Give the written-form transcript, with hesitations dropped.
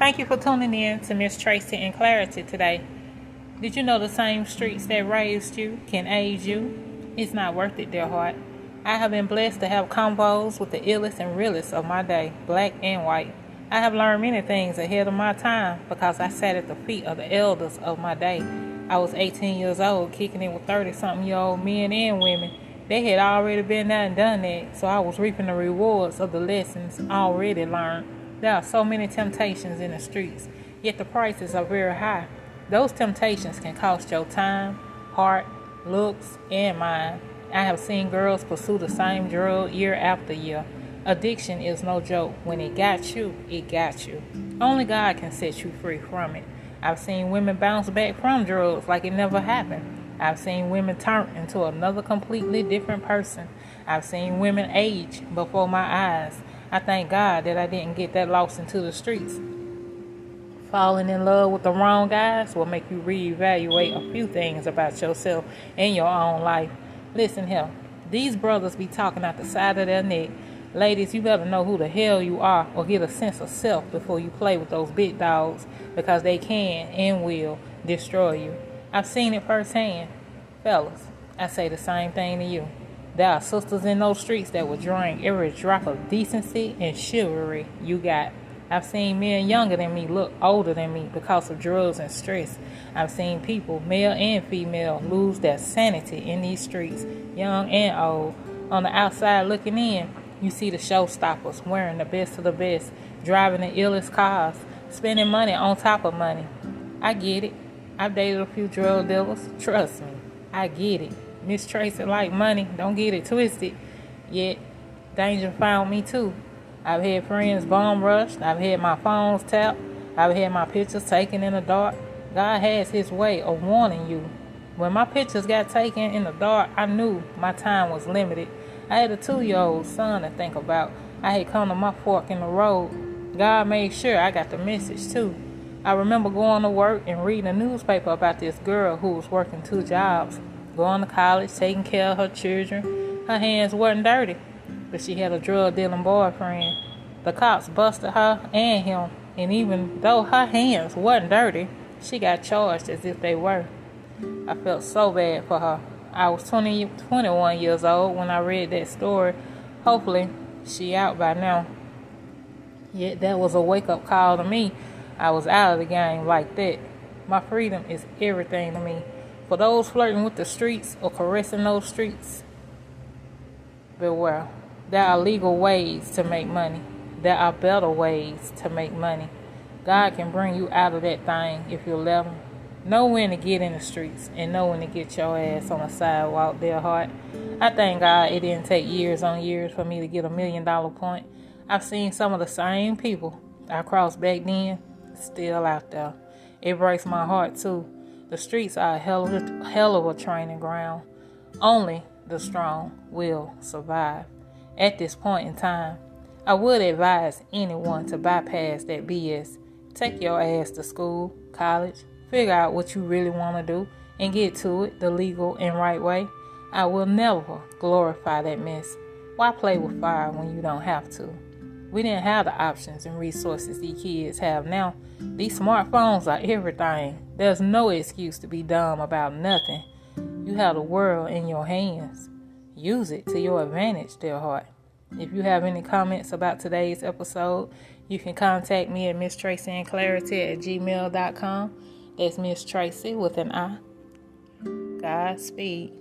Thank you for tuning in to Miss Tracy and Clarity today. Did you know the same streets that raised you can age you? It's not worth it, dear heart. I have been blessed to have convos with the illest and realest of my day, black and white. I have learned many things ahead of my time because I sat at the feet of the elders of my day. I was 18 years old, kicking it with 30-something-year-old men and women. They had already been there and done that, so I was reaping the rewards of the lessons already learned. There are so many temptations in the streets, yet the prices are very high. Those temptations can cost your time, heart, looks, and mind. I have seen girls pursue the same drug year after year. Addiction is no joke. When it got you, it got you. Only God can set you free from it. I've seen women bounce back from drugs like it never happened. I've seen women turn into another completely different person. I've seen women age before my eyes. I thank God that I didn't get that lost into the streets. Falling in love with the wrong guys will make you reevaluate a few things about yourself and your own life. Listen here, these brothers be talking out the side of their neck. Ladies, you better know who the hell you are or get a sense of self before you play with those big dogs, because they can and will destroy you. I've seen it firsthand. Fellas, I say the same thing to you. There are sisters in those streets that will drain every drop of decency and chivalry you got. I've seen men younger than me look older than me because of drugs and stress. I've seen people, male and female, lose their sanity in these streets, young and old. On the outside looking in, you see the showstoppers wearing the best of the best, driving the illest cars, spending money on top of money. I get it. I've dated a few drug dealers. Trust me, I get it. Miss Tracy like money, don't get it twisted. Yet, danger found me too. I've had friends bomb rushed. I've had my phones tapped. I've had my pictures taken in the dark. God has his way of warning you. When my pictures got taken in the dark, I knew my time was limited. I had a 2-year-old son to think about. I had come to my fork in the road. God made sure I got the message too. I remember going to work and reading a newspaper about this girl who was working 2 jobs. Going to college, taking care of her children. Her hands weren't dirty, but she had a drug-dealing boyfriend. The cops busted her and him, and even though her hands weren't dirty, she got charged as if they were. I felt so bad for her. I was 21 years old when I read that story. Hopefully, she out by now. Yet that was a wake-up call to me. I was out of the game like that. My freedom is everything to me. For those flirting with the streets or caressing those streets, beware. There are legal ways to make money. There are better ways to make money. God can bring you out of that thing if you let him. Know when to get in the streets and know when to get your ass on the sidewalk, dear heart. I thank God it didn't take years on years for me to get $1 million point. I've seen some of the same people I crossed back then still out there. It breaks my heart too. The streets are a hell of a training ground. Only the strong will survive. At this point in time, I would advise anyone to bypass that BS. Take your ass to school, college, figure out what you really want to do, and get to it the legal and right way. I will never glorify that mess. Why play with fire when you don't have to? We didn't have the options and resources these kids have now. These smartphones are everything. There's no excuse to be dumb about nothing. You have the world in your hands. Use it to your advantage, dear heart. If you have any comments about today's episode, you can contact me at misstracyandclarity@gmail.com. That's Miss Tracy with an I. Godspeed.